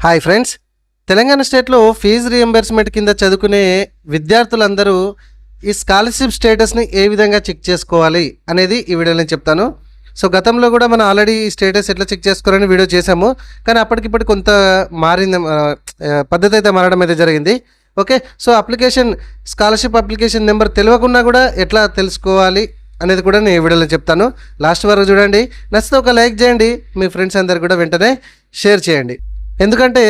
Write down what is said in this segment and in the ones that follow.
Hi friends, Telangana స్టేట్లో fee reimbursement కింద చదువుకునే విద్యార్థులందరూ ఈ స్కాలర్షిప్ స్టేటస్ని ఏ విధంగా చెక్ చేసుకోవాలి అనేది ఈ వీడియోలో చెప్తాను. సో గతంలో కూడా మనం ఆల్రెడీ ఈ స్టేటస్ ఎట్లా చెక్ చేసుకోవాలని వీడియో చేసాము, కానీ అప్పటికిప్పటి కొంత మారింది, పద్ధతి అయితే మారడం అయితే జరిగింది. Okay, so scholarship application number తెలియకున్నా కూడా ఎట్లా తెలుసుకోవాలి అనేది కూడా నేను ఈ వీడియోలో చెప్తాను. లాస్ట్ వరకు చూడండి. నచ్చితే ఒక లైక్ చేయండి, మీ ఫ్రెండ్స్ అందరు కూడా వెంటనే షేర్ చేయండి. ఎందుకంటే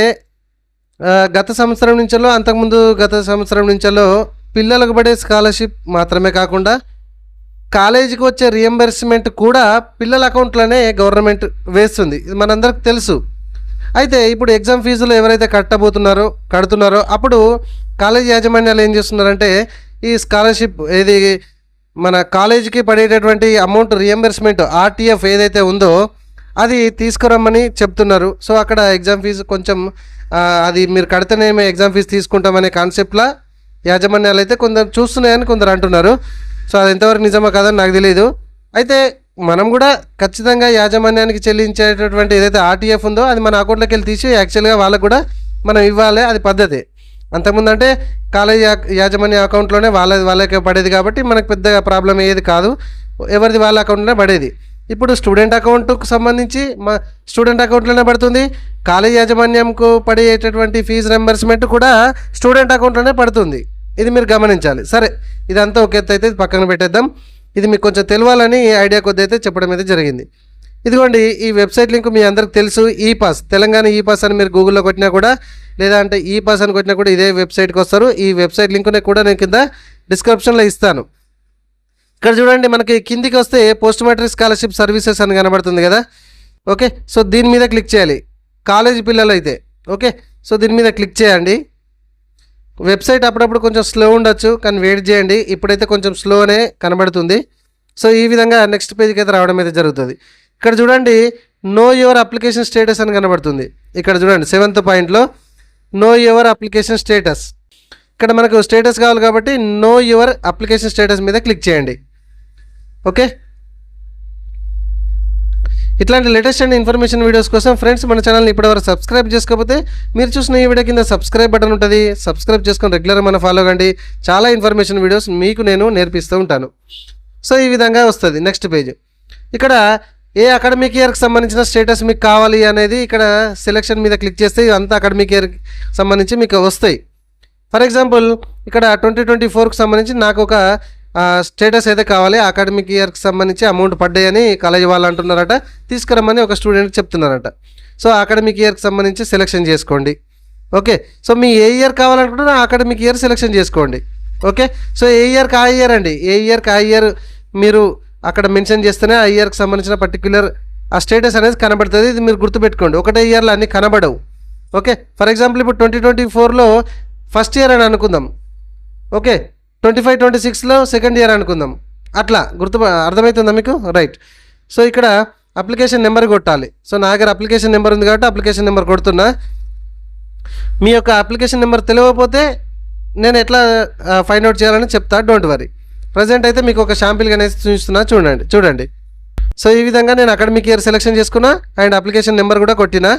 గత సంవత్సరం నుంచో పిల్లలకు పడే స్కాలర్షిప్ మాత్రమే కాకుండా కాలేజీకి వచ్చే రియంబర్స్మెంట్ కూడా పిల్లల అకౌంట్లోనే గవర్నమెంట్ వేస్తుంది. ఇది మనందరికి తెలుసు. అయితే ఇప్పుడు ఎగ్జామ్ ఫీజులు ఎవరైతే కడుతున్నారో అప్పుడు కాలేజీ యాజమాన్యాలు ఏం చేస్తున్నారంటే ఈ స్కాలర్షిప్ మన కాలేజీకి పడేటటువంటి అమౌంట్ రియంబర్స్మెంట్ ఆర్టీఎఫ్ ఏదైతే ఉందో అది తీసుకురమ్మని చెప్తున్నారు. సో అక్కడ ఎగ్జామ్ ఫీజు కొంచెం అది మీరు కడితేనే మేము ఎగ్జామ్ ఫీజు తీసుకుంటామనే కాన్సెప్ట్లో యాజమాన్యాలు అయితే కొందరు చూస్తున్నాయని కొందరు అంటున్నారు. సో అది ఎంతవరకు నిజమో కాదని నాకు తెలియదు. అయితే మనం కూడా ఖచ్చితంగా యాజమాన్యానికి చెల్లించేటటువంటి ఏదైతే ఆర్టీఎఫ్ ఉందో అది మన అకౌంట్లోకి వెళ్ళి తీసి యాక్చువల్గా వాళ్ళకు కూడా మనం ఇవ్వాలి, అది పద్ధతి. అంతకుముందు అంటే కాలేజ్ యాజమాన్య అకౌంట్లోనే వాళ్ళకే పడేది కాబట్టి మనకు పెద్దగా ప్రాబ్లం అయ్యేది కాదు, ఎవరిది వాళ్ళ అకౌంట్లోనే పడేది. ఇప్పుడు స్టూడెంట్ అకౌంట్కు సంబంధించి స్టూడెంట్ అకౌంట్లోనే పడుతుంది. కాలేజ్ యాజమాన్యంకు పడేటటువంటి ఫీజు రింబర్స్మెంట్ కూడా స్టూడెంట్ అకౌంట్లోనే పడుతుంది. ఇది మీరు గమనించాలి. సరే, ఇదంతా ఒక ఎత్తు అయితే పక్కన పెట్టేద్దాం. ఇది మీకు కొంచెం తెలియాలని ఐడియా కొద్ది అయితే చెప్పడం అయితే జరిగింది. ఇదిగోండి, ఈ వెబ్సైట్ లింక్ మీ అందరికి తెలుసు. ఈపాస్, తెలంగాణ ఈపాస్ అని మీరు గూగుల్లో కొట్టినా కూడా, లేదా అంటే ఈపాస్ అని కొట్టినా కూడా ఇదే వెబ్సైట్కి వస్తారు. ఈ వెబ్సైట్ లింక్ని కూడా నేను కింద డిస్క్రిప్షన్లో ఇస్తాను. ఇక్కడ చూడండి, మనకి కిందికి వస్తే పోస్ట్ మ్యాట్రిక్ స్కాలర్షిప్ సర్వీసెస్ అని కనబడుతుంది కదా. ఓకే, సో దీని మీద క్లిక్ చేయాలి కాలేజీ పిల్లలు అయితే. ఓకే, సో దీని మీద క్లిక్ చేయండి. వెబ్సైట్ అప్పుడప్పుడు కొంచెం స్లో ఉండొచ్చు, కానీ వెయిట్ చేయండి. ఇప్పుడైతే కొంచెం స్లోనే కనబడుతుంది. సో ఈ విధంగా నెక్స్ట్ పేజ్కి అయితే రావడం అయితే జరుగుతుంది. ఇక్కడ చూడండి, నో యువర్ అప్లికేషన్ స్టేటస్ అని కనబడుతుంది. ఇక్కడ చూడండి 7th పాయింట్లో నో యువర్ అప్లికేషన్ స్టేటస్. ఇక్కడ మనకు స్టేటస్ కావాలి కాబట్టి నో యువర్ అప్లికేషన్ స్టేటస్ మీద క్లిక్ చేయండి. ఓకే, ఇట్లాంటి లేటెస్ట్ అండ్ ఇన్ఫర్మేషన్ వీడియోస్ కోసం ఫ్రెండ్స్ మన ఛానల్ని ఇప్పటివరకు సబ్స్క్రైబ్ చేసుకోకపోతే మీరు చూసిన ఈ వీడియో కింద సబ్స్క్రైబ్ బటన్ ఉంటుంది. సబ్స్క్రైబ్ చేసుకొని రెగ్యులర్గా మన ఫాలో కండి. చాలా ఇన్ఫర్మేషన్ వీడియోస్ మీకు నేను నేర్పిస్తూ ఉంటాను. సో ఈ విధంగా వస్తుంది నెక్స్ట్ పేజ్. ఇక్కడ ఏ అకాడమిక్ ఇయర్కి సంబంధించిన స్టేటస్ మీకు కావాలి అనేది ఇక్కడ సెలెక్షన్ మీద క్లిక్ చేస్తే అంతా అకాడమిక్ ఇయర్కి సంబంధించి మీకు వస్తాయి. ఫర్ ఎగ్జాంపుల్ ఇక్కడ 2024కి సంబంధించి నాకు ఒక స్టేటస్ అయితే కావాలి, అకాడమిక్ ఇయర్కి సంబంధించి అమౌంట్ పడ్డాయని కాలేజీ వాళ్ళు అంటున్నారట, తీసుకురమ్మని ఒక స్టూడెంట్కి చెప్తున్నారట. సో అకాడమిక్ ఇయర్కి సంబంధించి సెలెక్షన్ చేసుకోండి. ఓకే, సో మీ ఏ ఇయర్ కావాలనుకుంటున్నా అకాడమిక్ ఇయర్ సెలెక్షన్ చేసుకోండి. ఓకే, సో ఏ ఇయర్కి ఆ ఇయర్ అండి, ఏ ఇయర్కి ఆ ఇయర్ మీరు అక్కడ మెన్షన్ చేస్తేనే ఆ ఇయర్కి సంబంధించిన పర్టిక్యులర్ ఆ స్టేటస్ అనేది కనబడుతుంది. ఇది మీరు గుర్తుపెట్టుకోండి, ఒకటే ఇయర్లో అన్నీ కనబడవు. ఓకే, ఫర్ ఎగ్జాంపుల్ ఇప్పుడు 2024లో ఫస్ట్ ఇయర్ అని అనుకుందాం. ఓకే, 25-26లో సెకండ్ ఇయర్ అనుకుందాం. అట్లా అర్థమవుతుందా మీకు? రైట్. సో ఇక్కడ అప్లికేషన్ నెంబర్ కొట్టాలి. సో నా దగ్గర అప్లికేషన్ నెంబర్ ఉంది కాబట్టి అప్లికేషన్ నెంబర్ కొడుతున్నా. మీ యొక్క అప్లికేషన్ నెంబర్ తెలియకపోతే నేను ఎట్లా ఫైండ్ అవుట్ చేయాలని చెప్తా, డోంట్ వరీ. ప్రజెంట్ అయితే మీకు ఒక శాంపిల్గా అనేది చూస్తున్నా, చూడండి. సో ఈ విధంగా నేను అకాడమిక్ ఇయర్ సెలెక్షన్ చేసుకున్నా అండ్ అప్లికేషన్ నెంబర్ కూడా కొట్టినా.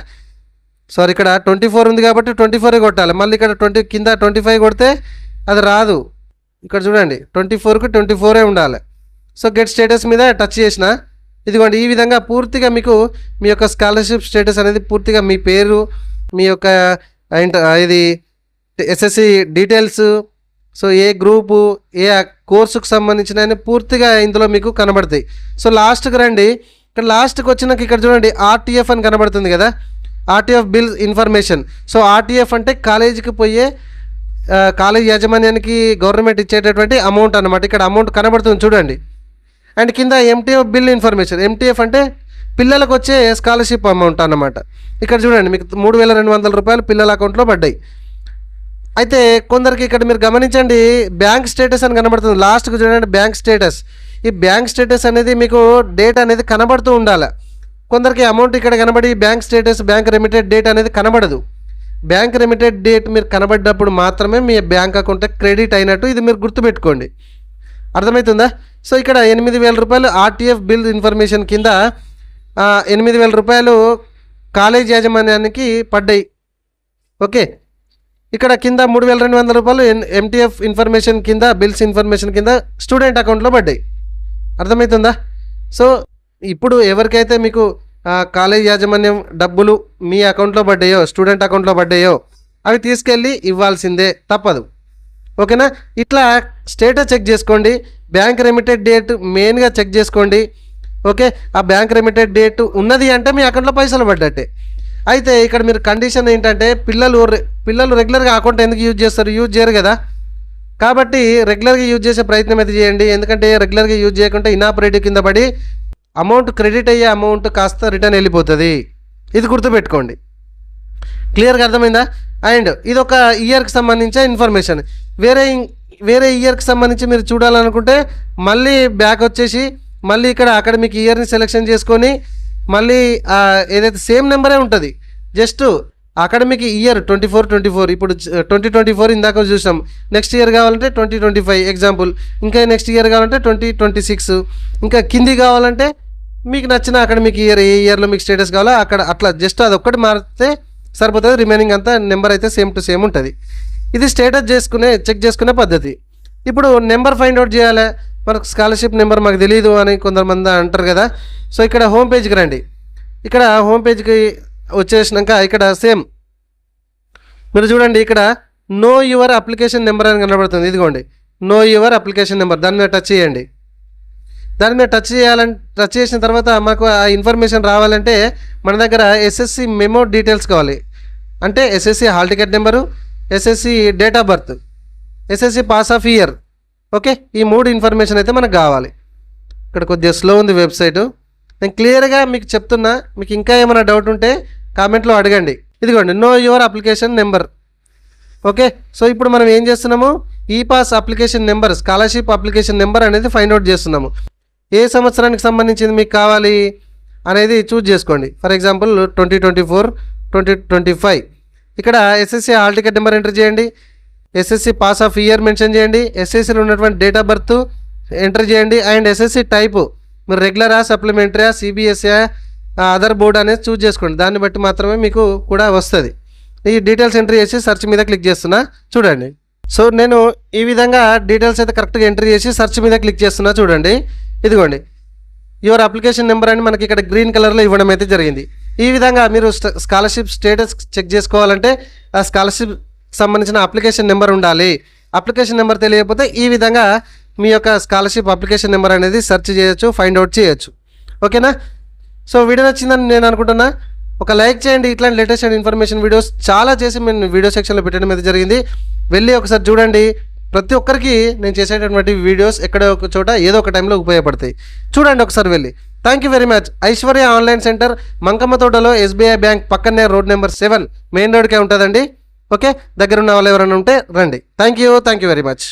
సారీ, ఇక్కడ 24 ఉంది కాబట్టి 24 కొట్టాలి. మళ్ళీ ఇక్కడ కింద 25 కొడితే అది రాదు. ఇక్కడ చూడండి 24కి 24 ఉండాలి. సో గెట్ స్టేటస్ మీద టచ్ చేసిన, ఇదిగోండి ఈ విధంగా పూర్తిగా మీకు మీ యొక్క స్కాలర్షిప్ స్టేటస్ అనేది పూర్తిగా మీ పేరు, మీ యొక్క ఇది ఎస్ఎస్సి డీటెయిల్స్, సో ఏ గ్రూపు, ఏ కోర్సుకు సంబంధించిన పూర్తిగా ఇందులో మీకు కనబడతాయి. సో లాస్ట్కి రండి. ఇక్కడ లాస్ట్కి వచ్చినాక ఇక్కడ చూడండి ఆర్టీఎఫ్ అని కనబడుతుంది కదా, RTF bills information. So RTF అంటే కాలేజీకి పోయే కాలేజ్ యాజమాన్యానికి గవర్నమెంట్ ఇచ్చేటటువంటి అమౌంట్ అనమాట. ఇక్కడ అమౌంట్ కనబడుతుంది చూడండి. అండ్ కింద ఎంటీఎఫ్ బిల్ ఇన్ఫర్మేషన్. ఎంటీఎఫ్ అంటే పిల్లలకు వచ్చే స్కాలర్షిప్ అమౌంట్ అన్నమాట. ఇక్కడ చూడండి మీకు 3200 రూపాయలు పిల్లల అకౌంట్లో పడ్డాయి. అయితే కొందరికి ఇక్కడ మీరు గమనించండి బ్యాంక్ స్టేటస్ అని కనబడుతుంది. లాస్ట్కి చూడండి బ్యాంక్ స్టేటస్. ఈ బ్యాంక్ స్టేటస్ అనేది మీకు డేట్ అనేది కనబడుతూ ఉండాలి. కొందరికి అమౌంట్ ఇక్కడ కనబడి bank status, bank remitted date అనేది కనబడదు. బ్యాంక్ రెమిటెడ్ డేట్ మీరు కనబడ్డప్పుడు మాత్రమే మీ బ్యాంక్ అకౌంట్ క్రెడిట్ అయినట్టు, ఇది మీరు గుర్తుపెట్టుకోండి. అర్థమవుతుందా? సో ఇక్కడ 8000 రూపాయలు ఆర్టీఎఫ్ బిల్ ఇన్ఫర్మేషన్ కింద 8000 రూపాయలు కాలేజ్ యాజమాన్యానికి పడ్డాయి. ఓకే, ఇక్కడ కింద 3,200 రూపాయలు ఎంటీఎఫ్ ఇన్ఫర్మేషన్ కింద, బిల్స్ ఇన్ఫర్మేషన్ కింద స్టూడెంట్ అకౌంట్లో పడ్డాయి. అర్థమవుతుందా? సో ఇప్పుడు ఎవరికైతే మీకు కాలేజ్ యాజమాన్యం డబ్బులు మీ అకౌంట్లో పడ్డాయో, స్టూడెంట్ అకౌంట్లో పడ్డాయో, అవి తీసుకెళ్ళి ఇవ్వాల్సిందే, తప్పదు. ఓకేనా? ఇట్లా స్టేటస్ చెక్ చేసుకోండి. బ్యాంక్ రెమిటెడ్ డేట్ మెయిన్గా చెక్ చేసుకోండి. ఓకే, ఆ బ్యాంక్ రెమిటెడ్ డేట్ ఉన్నది అంటే మీ అకౌంట్లో పైసలు పడ్డట్టే. అయితే ఇక్కడ మీరు కండిషన్ ఏంటంటే పిల్లలు రెగ్యులర్గా అకౌంట్ ఎందుకు యూజ్ చేస్తారు? యూజ్ చేయరు కదా. కాబట్టి రెగ్యులర్గా యూజ్ చేసే ప్రయత్నం అయితే చేయండి. ఎందుకంటే రెగ్యులర్గా యూజ్ చేయకుంటే ఇనాపరేటివ్ కింద పడి అమౌంట్ క్రెడిట్ అయ్యే అమౌంట్ కాస్త రిటర్న్ వెళ్ళిపోతుంది. ఇది గుర్తుపెట్టుకోండి. క్లియర్గా అర్థమైందా? అండ్ ఇది ఒక ఇయర్కి సంబంధించిన ఇన్ఫర్మేషన్. వేరే ఇయర్కి సంబంధించి మీరు చూడాలనుకుంటే మళ్ళీ బ్యాక్ వచ్చేసి మళ్ళీ ఇక్కడ అకాడమిక్ ఇయర్ని సెలెక్షన్ చేసుకొని మళ్ళీ ఏదైతే సేమ్ నెంబరే ఉంటుంది, జస్ట్ అకాడమిక్ ఇయర్ 24 ఇప్పుడు 2024 ఇందాక చూసాం. నెక్స్ట్ ఇయర్ కావాలంటే 2025 ఎగ్జాంపుల్. ఇంకా నెక్స్ట్ ఇయర్ కావాలంటే 2026. ఇంకా కింది కావాలంటే మీకు నచ్చిన అకాడమిక్ ఇయర్, ఏ ఇయర్లో మీకు స్టేటస్ కావాలో అక్కడ అట్లా జస్ట్ అది ఒక్కటి మారితే సరిపోతుంది. రిమైనింగ్ అంతా నెంబర్ అయితే సేమ్ టు సేమ్ ఉంటుంది. ఇది స్టేటస్ చెక్ చేసుకునే పద్ధతి. ఇప్పుడు నెంబర్ ఫైండ్ అవుట్ చేయాలి. మనకు స్కాలర్షిప్ నెంబర్ మాకు తెలియదు అని కొంతమంది అంటారు కదా. సో ఇక్కడ హోమ్ పేజ్కి రండి. ఇక్కడ హోమ్ పేజ్కి వచ్చేసినాక ఇక్కడ సేమ్ మీరు చూడండి, ఇక్కడ నో యువర్ అప్లికేషన్ నెంబర్ అని కనబడుతుంది. ఇదిగోండి, నో యువర్ అప్లికేషన్ నెంబర్. దాని మీద టచ్ చేయండి. దాని మీద టచ్ చేసిన తర్వాత మాకు ఆ ఇన్ఫర్మేషన్ రావాలంటే మన దగ్గర ఎస్ఎస్సి మెమో డీటెయిల్స్ కావాలి. అంటే SSC hall ticket number, SSC date of birth, SSC pass of year. Okay, ఈ 3 ఇన్ఫర్మేషన్ అయితే మనకు కావాలి. ఇక్కడ కొద్దిగా స్లో ఉంది వెబ్సైట్. నేను క్లియర్గా మీకు చెప్తున్నా. మీకు ఇంకా ఏమైనా డౌట్ ఉంటే కామెంట్లో అడగండి. ఇదిగోండి, know your application number. Okay, so ఇప్పుడు మనం ఏం చేస్తున్నాము? ఈ pass application number, scholarship application number అనేది ఫైండ్ అవుట్ చేస్తున్నాము. ఏ సంవత్సరానికి సంబంధించింది మీకు కావాలి అనేది చూజ్ చేసుకోండి. For example 2024, 2025. ఇక్కడ SSC hall ticket number enter చేయండి. SSC pass of year mention చేయండి. ఎస్ఎస్సిలో ఉన్నటువంటి డేట్ ఆఫ్ బర్త్ ఎంటర్ చేయండి. అండ్ ఎస్ఎస్సి టైపు మీరు రెగ్యులరా, సప్లిమెంటరీయా, సిబిఎస్ఈ, అదర్ బోర్డ్ అనేది చూజ్ చేసుకోండి. దాన్ని బట్టి మాత్రమే మీకు కూడా వస్తుంది. ఈ డీటెయిల్స్ ఎంట్రీ చేసి సెర్చ్ మీద క్లిక్ చేస్తున్నా, చూడండి. సో నేను ఈ విధంగా డీటెయిల్స్ అయితే కరెక్ట్గా ఎంట్రీ చేసి సెర్చ్ మీద క్లిక్ చేస్తున్నా, చూడండి. ఇదిగోండి, యువర్ అప్లికేషన్ నెంబర్ అని మనకి ఇక్కడ గ్రీన్ కలర్లో ఇవ్వడం అయితే జరిగింది. ఈ విధంగా మీరు స్కాలర్షిప్ స్టేటస్ చెక్ చేసుకోవాలంటే ఆ స్కాలర్షిప్ సంబంధించిన అప్లికేషన్ నెంబర్ ఉండాలి. అప్లికేషన్ నెంబర్ తెలియకపోతే ఈ విధంగా మీ యొక్క స్కాలర్షిప్ అప్లికేషన్ నెంబర్ అనేది సెర్చ్ చేయొచ్చు, ఫైండ్ అవుట్ చేయొచ్చు. ఓకేనా? సో వీడియో నచ్చిందని నేను అనుకుంటున్నా. ఒక లైక్ చేయండి. ఇట్లాంటి లేటెస్ట్ అండ్ ఇన్ఫర్మేషన్ వీడియోస్ చాలా చేసి నేను వీడియో సెక్షన్లో పెట్టడం అయితే జరిగింది. వెళ్ళి ఒకసారి చూడండి. ప్రతి ఒక్కరికి నేను చేసేటటువంటి వీడియోస్ ఎక్కడో ఒక చోట ఏదో ఒక టైంలో ఉపయోగపడతాయి. చూడండి ఒకసారి వెళ్ళి. Thank you very much. Aishwarya online centre, Mankamma తోటలో, ఎస్బీఐ బ్యాంక్ పక్కనే, రోడ్ నెంబర్ 7 మెయిన్ రోడ్కే ఉంటుందండి. ఓకే, దగ్గర ఉన్న వాళ్ళు ఎవరైనా ఉంటే రండి. Thank you very much.